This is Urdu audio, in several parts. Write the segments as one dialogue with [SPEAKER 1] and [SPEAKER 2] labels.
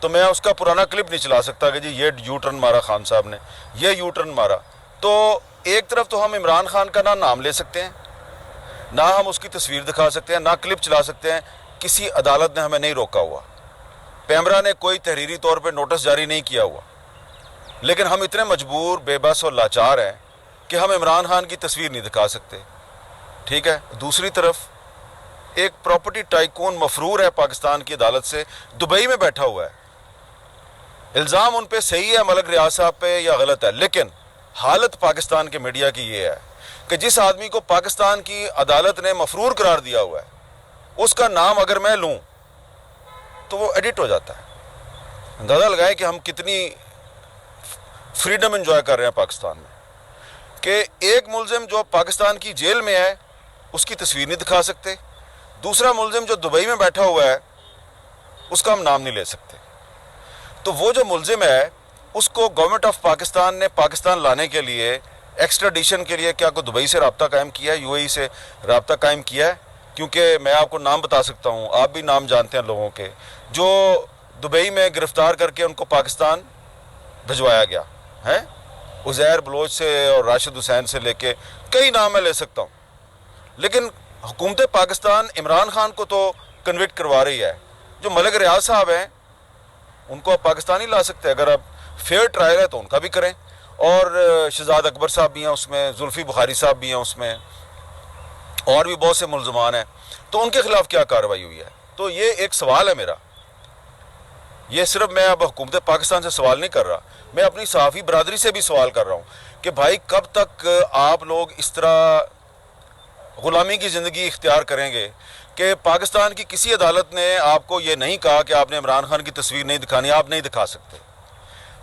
[SPEAKER 1] تو میں اس کا پرانا کلپ نہیں چلا سکتا کہ جی یہ یو ٹرن مارا خان صاحب نے، یہ یو ٹرن مارا. تو ایک طرف تو ہم عمران خان کا نہ نام لے سکتے ہیں، نہ ہم اس کی تصویر دکھا سکتے ہیں، نہ کلپ چلا سکتے ہیں. کسی عدالت نے ہمیں نہیں روکا ہوا، پیمرا نے کوئی تحریری طور پہ نوٹس جاری نہیں کیا ہوا، لیکن ہم اتنے مجبور، بے بس اور لاچار ہیں کہ ہم عمران خان کی تصویر نہیں دکھا سکتے. ٹھیک ہے. دوسری طرف ایک پراپرٹی ٹائکون مفرور ہے پاکستان کی عدالت سے، دبئی میں بیٹھا ہوا ہے. الزام ان پہ صحیح ہے ملک ریاض صاحب پہ یا غلط ہے، لیکن حالت پاکستان کے میڈیا کی یہ ہے کہ جس آدمی کو پاکستان کی عدالت نے مفرور قرار دیا ہوا ہے، اس کا نام اگر میں لوں تو وہ ایڈٹ ہو جاتا ہے. اندازہ لگائیں کہ ہم کتنی فریڈم انجوائے کر رہے ہیں پاکستان میں، کہ ایک ملزم جو پاکستان کی جیل میں ہے اس کی تصویر نہیں دکھا سکتے، دوسرا ملزم جو دبئی میں بیٹھا ہوا ہے اس کا ہم نام نہیں لے سکتے. تو وہ جو ملزم ہے اس کو گورنمنٹ آف پاکستان نے پاکستان لانے کے لیے، ایکسٹریڈیشن کے لیے کیا کوئی دبئی سے رابطہ قائم کیا ہے، یو اے ای سے رابطہ قائم کیا ہے؟ کیونکہ میں آپ کو نام بتا سکتا ہوں، آپ بھی نام جانتے ہیں لوگوں کے، جو دبئی میں گرفتار کر کے ان کو پاکستان بھجوایا گیا ہے. عزیر بلوچ سے اور راشد حسین سے لے کے کئی نام میں لے سکتا ہوں. لیکن حکومت پاکستان عمران خان کو تو کنوکٹ کروا رہی ہے. جو ملک ریاض صاحب ہیں ان کو آپ پاکستان ہی لا سکتے ہیں، اگر آپ فیئر ٹرائل ہے تو ان کا بھی کریں. اور شہزاد اکبر صاحب بھی ہیں اس میں، زلفی بخاری صاحب بھی ہیں اس میں، اور بھی بہت سے ملزمان ہیں. تو ان کے خلاف کیا کارروائی ہوئی ہے؟ تو یہ ایک سوال ہے میرا. یہ صرف میں اب حکومت پاکستان سے سوال نہیں کر رہا، میں اپنی صحافی برادری سے بھی سوال کر رہا ہوں کہ بھائی کب تک آپ لوگ اس طرح غلامی کی زندگی اختیار کریں گے کہ پاکستان کی کسی عدالت نے آپ کو یہ نہیں کہا کہ آپ نے عمران خان کی تصویر نہیں دکھانی، آپ نہیں دکھا سکتے.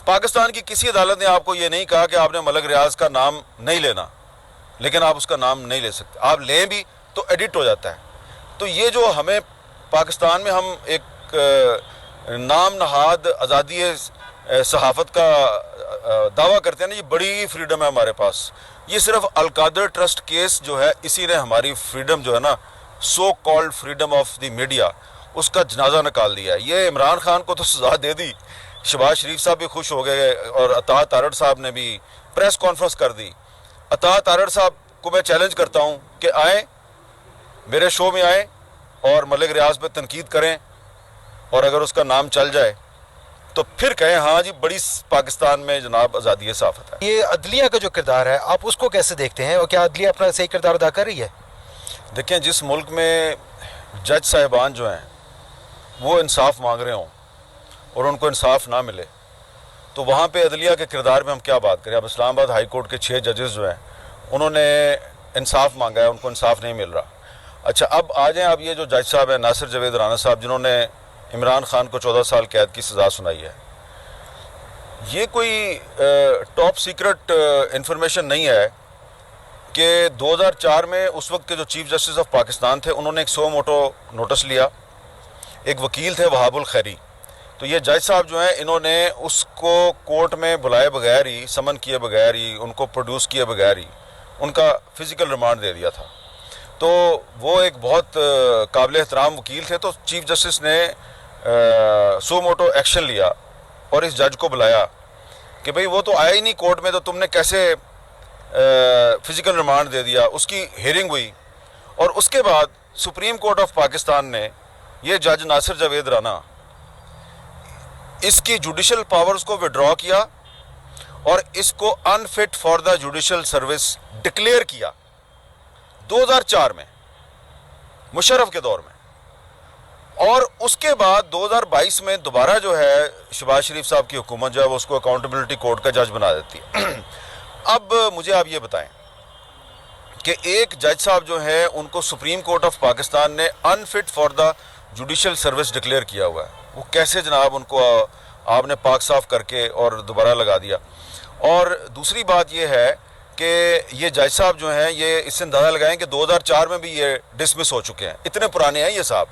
[SPEAKER 1] پاکستان کی کسی عدالت نے آپ کو یہ نہیں کہا کہ آپ نے ملک ریاض کا نام نہیں لینا، لیکن آپ اس کا نام نہیں لے سکتے. آپ لیں بھی تو ایڈٹ ہو جاتا ہے. تو یہ جو ہمیں پاکستان میں ہم ایک نام نہاد آزادی صحافت کا دعویٰ کرتے ہیں نا، یہ بڑی فریڈم ہے ہمارے پاس. یہ صرف القادر ٹرسٹ کیس جو ہے اسی نے ہماری فریڈم جو ہے نا، so called freedom of the media, اس کا جنازہ نکال دیا ہے. یہ عمران خان کو تو سزا دے دی، شہباز شریف صاحب بھی خوش ہو گئے اور عطا تارڑ صاحب نے بھی پریس کانفرنس کر دی. عطا تارڑ صاحب کو میں چیلنج کرتا ہوں کہ آئیں میرے شو میں آئیں اور ملک ریاض پہ تنقید کریں، اور اگر اس کا نام چل جائے تو پھر کہیں ہاں جی بڑی پاکستان میں جناب آزادی صحافت ہے.
[SPEAKER 2] یہ عدلیہ کا جو کردار ہے آپ اس کو کیسے دیکھتے ہیں، اور کیا عدلیہ اپنا صحیح کردار ادا کر رہی ہے؟
[SPEAKER 1] دیکھیں، جس ملک میں جج صاحبان جو ہیں وہ انصاف مانگ رہے ہوں اور ان کو انصاف نہ ملے تو وہاں پہ عدلیہ کے کردار میں ہم کیا بات کریں. اب اسلام آباد ہائی کورٹ کے 6 ججز جو ہیں انہوں نے انصاف مانگا ہے، ان کو انصاف نہیں مل رہا. اچھا اب آ جائیں، اب یہ جو جج صاحب ہیں ناصر جاوید رانا صاحب، جنہوں نے عمران خان کو 14 سال قید کی سزا سنائی ہے، یہ کوئی ٹاپ سیکرٹ انفارمیشن نہیں ہے کہ 2004 میں اس وقت کے جو چیف جسٹس آف پاکستان تھے انہوں نے ایک سو موٹو نوٹس لیا. ایک وکیل تھے وہاب الخیری، تو یہ جج صاحب جو ہیں انہوں نے اس کو کورٹ میں بلائے بغیر ہی، سمن کیے بغیر ہی، ان کو پروڈیوس کیے بغیر ہی ان کا فزیکل ریمانڈ دے دیا تھا. تو وہ ایک بہت قابل احترام وکیل تھے. تو چیف جسٹس نے سو موٹو ایکشن لیا اور اس جج کو بلایا کہ بھئی وہ تو آیا ہی نہیں کورٹ میں، تو تم نے کیسے فزیکل ریمانڈ دے دیا. اس کی ہیئرنگ ہوئی اور اس کے بعد سپریم کورٹ آف پاکستان نے یہ جج ناصر جاوید رانا اس کی جوڈیشل پاورز کو وڈرا کیا اور اس کو unfit for the judicial service declare کیا 2004 میں مشرف کے دور میں. اور اس کے بعد 2022 میں دوبارہ جو ہے شہباز شریف صاحب کی حکومت جو ہے وہ اس کو اکاؤنٹیبلٹی کورٹ کا جج بنا دیتی ہے. اب مجھے آپ یہ بتائیں کہ ایک جج صاحب جو ہیں ان کو سپریم کورٹ آف پاکستان نے unfit for the judicial service declare کیا ہوا ہے، وہ کیسے جناب ان کو آپ نے پاک صاف کر کے اور دوبارہ لگا دیا. اور دوسری بات یہ ہے کہ یہ جج صاحب جو ہیں یہ اس سے اندازہ لگائیں کہ 2004 میں بھی یہ ڈسمس ہو چکے ہیں، اتنے پرانے ہیں یہ صاحب.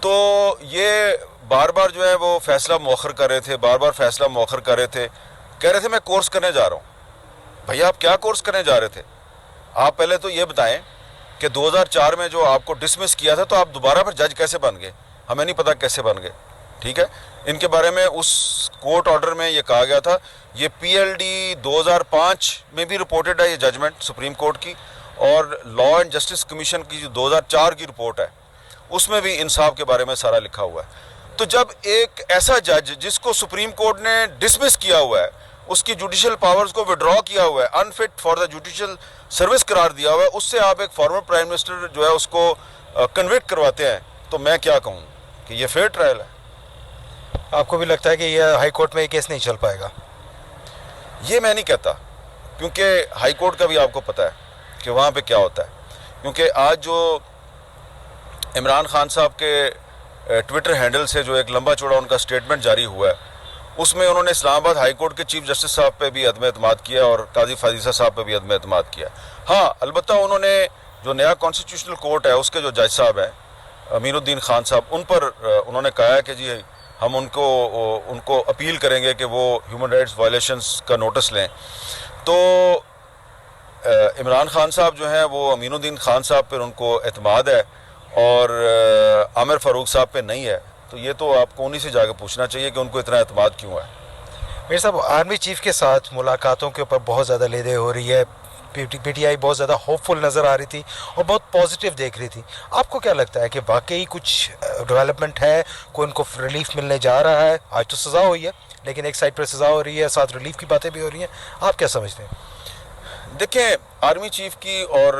[SPEAKER 1] تو یہ بار بار جو ہے وہ فیصلہ مؤخر کر رہے تھے، بار بار فیصلہ مؤخر کر رہے تھے. کہہ رہے تھے میں کورس کرنے جا رہا ہوں. بھیا آپ کیا کورس کرنے جا رہے تھے؟ آپ پہلے تو یہ بتائیں کہ 2004 میں جو آپ کو ڈسمس کیا تھا تو آپ دوبارہ پھر جج کیسے بن گئے؟ ہمیں نہیں پتہ کیسے بن گئے. ٹھیک ہے. ان کے بارے میں اس کورٹ آرڈر میں یہ کہا گیا تھا, یہ PLD 2005 میں بھی رپورٹڈ ہے یہ ججمنٹ سپریم کورٹ کی, اور لا اینڈ جسٹس کمیشن کی جو 2004 کی رپورٹ ہے اس میں بھی انصاف کے بارے میں سارا لکھا ہوا ہے. تو جب ایک ایسا جج جس کو سپریم کورٹ نے ڈسمس کیا ہوا ہے, اس کی جوڈیشل پاورز کو وڈرا کیا ہوا ہے, انفٹ فار دا جوڈیشل سروس قرار دیا ہوا ہے, اس سے آپ ایک فارمر پرائم منسٹر جو ہے اس کو کنوکٹ کرواتے ہیں, تو میں کیا کہوں کہ یہ فیئر ٹرائل ہے.
[SPEAKER 2] آپ کو بھی لگتا ہے کہ یہ ہائی کورٹ میں یہ کیس نہیں چل پائے گا؟
[SPEAKER 1] یہ میں نہیں کہتا, کیونکہ ہائی کورٹ کا بھی آپ کو پتہ ہے کہ وہاں پہ کیا ہوتا ہے. کیونکہ آج جو عمران خان صاحب کے ٹویٹر ہینڈل سے جو ایک لمبا چوڑا ان کا سٹیٹمنٹ جاری ہوا ہے, اس میں انہوں نے اسلام آباد ہائی کورٹ کے چیف جسٹس صاحب پہ بھی عدم اعتماد کیا اور قاضی فاضیسہ صاحب پہ بھی عدم اعتماد کیا. ہاں البتہ انہوں نے جو نیا کانسٹیٹیوشنل کورٹ ہے اس کے جو جج صاحب ہیں امین الدین خان صاحب, ان پر انہوں نے کہا ہے کہ جی ہم ان کو اپیل کریں گے کہ وہ ہیومن رائٹس وائلیشنز کا نوٹس لیں. تو عمران خان صاحب جو ہیں وہ امین الدین خان صاحب پر ان کو اعتماد ہے اور عامر فاروق صاحب پہ نہیں ہے. تو یہ تو آپ کو انہی سے جا کے پوچھنا چاہیے کہ ان کو اتنا اعتماد کیوں ہے.
[SPEAKER 2] میرے صاحب, آرمی چیف کے ساتھ ملاقاتوں کے اوپر بہت زیادہ لیدے ہو رہی ہے, PTI بہت زیادہ ہوپ فل نظر آ رہی تھی اور بہت پازیٹیو دیکھ رہی تھی. آپ کو کیا لگتا ہے کہ واقعی کچھ ڈیولپمنٹ ہے, کوئی ان کو ریلیف ملنے جا رہا ہے؟ آج تو سزا ہوئی ہے لیکن ایک سائڈ پر سزا ہو رہی ہے, ساتھ ریلیف کی باتیں بھی ہو رہی ہیں, آپ کیا سمجھتے ہیں؟
[SPEAKER 1] دیکھیں, آرمی چیف کی اور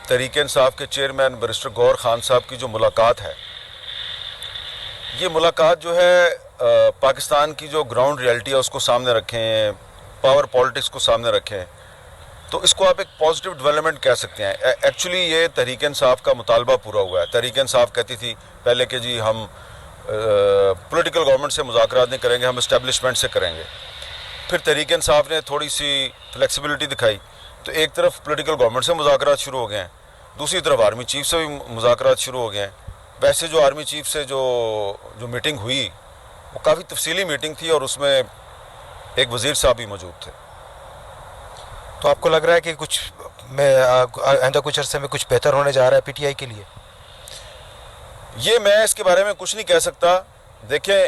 [SPEAKER 1] تحریک انصاف کے چیئرمین بیرسٹر گور خان صاحب کی جو ملاقات ہے, یہ ملاقات جو ہے پاکستان کی جو گراؤنڈ ریالٹی ہے اس کو سامنے رکھیں, پاور پالیٹکس کو سامنے رکھیں, تو اس کو آپ ایک پازیٹیو ڈیولپمنٹ کہہ سکتے ہیں. ایکچولی یہ تحریک انصاف کا مطالبہ پورا ہوا ہے. تحریک انصاف کہتی تھی پہلے کہ جی ہم پولیٹیکل گورنمنٹ سے مذاکرات نہیں کریں گے, ہم اسٹیبلشمنٹ سے کریں گے. پھر تحریک انصاف نے تھوڑی سی فلیکسیبلٹی دکھائی, تو ایک طرف پولیٹیکل گورنمنٹ سے مذاکرات شروع ہو گئے ہیں, دوسری طرف آرمی چیف سے بھی مذاکرات شروع ہو گئے ہیں. ویسے جو آرمی چیف سے جو میٹنگ ہوئی وہ کافی تفصیلی میٹنگ تھی اور اس میں ایک وزیر صاحب بھی موجود تھے.
[SPEAKER 2] تو آپ کو لگ رہا ہے کہ کچھ آئندہ کچھ عرصے میں کچھ بہتر ہونے جا رہا ہے PTI کے لیے؟
[SPEAKER 1] یہ میں اس کے بارے میں کچھ نہیں کہہ سکتا. دیکھیں,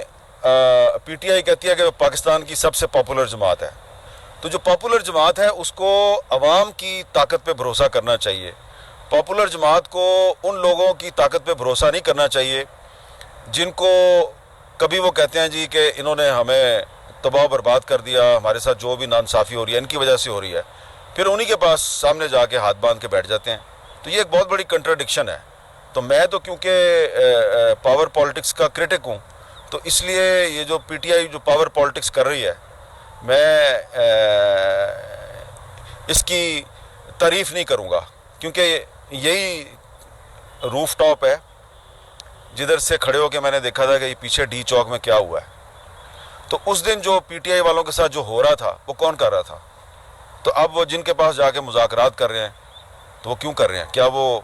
[SPEAKER 1] PTI کہتی ہے کہ پاکستان کی سب سے پاپولر جماعت ہے, تو جو پاپولر جماعت ہے اس کو عوام کی طاقت پہ بھروسہ کرنا چاہیے. پاپولر جماعت کو ان لوگوں کی طاقت پہ بھروسہ نہیں کرنا چاہیے جن کو کبھی وہ کہتے ہیں جی کہ انہوں نے ہمیں تباہ و برباد کر دیا, ہمارے ساتھ جو بھی ناانصافی ہو رہی ہے ان کی وجہ سے ہو رہی ہے, پھر انہی کے پاس سامنے جا کے ہاتھ باندھ کے بیٹھ جاتے ہیں. تو یہ ایک بہت بڑی کنٹراڈکشن ہے. تو میں تو کیونکہ پاور پالیٹکس کا کرٹک ہوں, تو اس لیے یہ جو PTI جو پاور پالیٹکس کر رہی ہے, میں اس کی تعریف نہیں کروں گا, کیونکہ یہی روف ٹاپ ہے جدھر سے کھڑے ہو کے میں نے دیکھا تھا کہ یہ پیچھے ڈی چوک میں کیا ہوا ہے. تو اس دن جو PTI والوں کے ساتھ جو ہو رہا تھا وہ کون کر رہا تھا؟ تو اب وہ جن کے پاس جا کے مذاکرات کر رہے ہیں تو وہ کیوں کر رہے ہیں؟ کیا وہ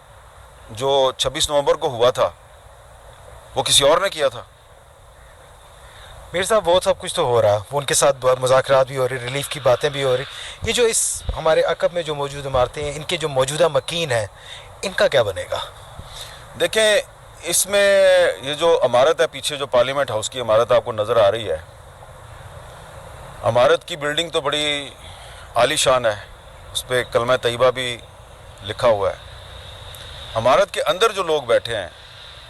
[SPEAKER 1] جو 26 نومبر کو ہوا تھا وہ کسی اور نے کیا تھا؟
[SPEAKER 2] میرے صاحب وہ سب کچھ تو ہو رہا, وہ ان کے ساتھ مذاکرات بھی ہو رہی, ریلیف کی باتیں بھی ہو رہی. یہ جو اس ہمارے عقب میں جو موجود عمارتیں ہیں, ان کے جو موجودہ مکین ہیں, ان کا کیا بنے گا؟
[SPEAKER 1] دیکھیں, اس میں یہ جو عمارت ہے پیچھے جو پارلیمنٹ ہاؤس کی عمارت آپ کو نظر آ رہی ہے, عمارت کی بلڈنگ تو بڑی عالی شان ہے, اس پہ کلمہ طیبہ بھی لکھا ہوا ہے. عمارت کے اندر جو لوگ بیٹھے ہیں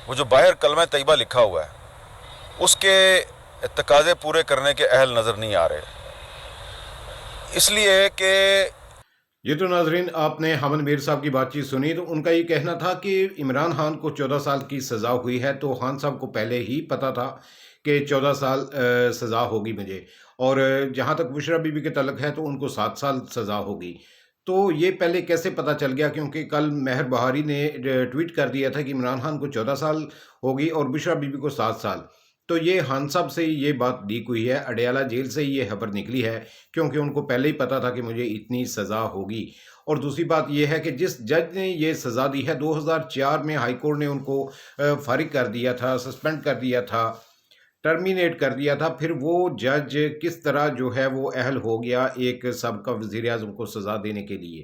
[SPEAKER 1] وہ جو باہر کلمہ طیبہ لکھا ہوا ہے اس کے تقاضے پورے کرنے کے اہل نظر نہیں آ رہے, اس لیے کہ
[SPEAKER 3] یہ تو ناظرین آپ نے حامد میر صاحب کی بات چیت سنی. تو ان کا یہ کہنا تھا کہ عمران خان کو 14 سال کی سزا ہوئی ہے, تو خان صاحب کو پہلے ہی پتا تھا کہ 14 سال سزا ہوگی مجھے, اور جہاں تک بشرا بی بی کے تعلق ہے تو ان کو 7 سال سزا ہوگی. تو یہ پہلے کیسے پتا چل گیا؟ کیونکہ کل مہر بہاری نے ٹویٹ کر دیا تھا کہ عمران خان کو 14 سال ہوگی اور بشرا بی بی کو 7 سال. تو یہ خان صاحب سے یہ بات لیک ہوئی ہے, اڈیالہ جیل سے یہ خبر نکلی ہے, کیونکہ ان کو پہلے ہی پتا تھا کہ مجھے اتنی سزا ہوگی. اور دوسری بات یہ ہے کہ جس جج نے یہ سزا دی ہے 2004 میں ہائی کورٹ نے ان کو فارغ کر دیا تھا, سسپینڈ کر دیا تھا, ٹرمینیٹ کر دیا تھا. پھر وہ جج کس طرح جو ہے وہ اہل ہو گیا ایک سابقہ وزیر اعظم کو سزا دینے کے لیے.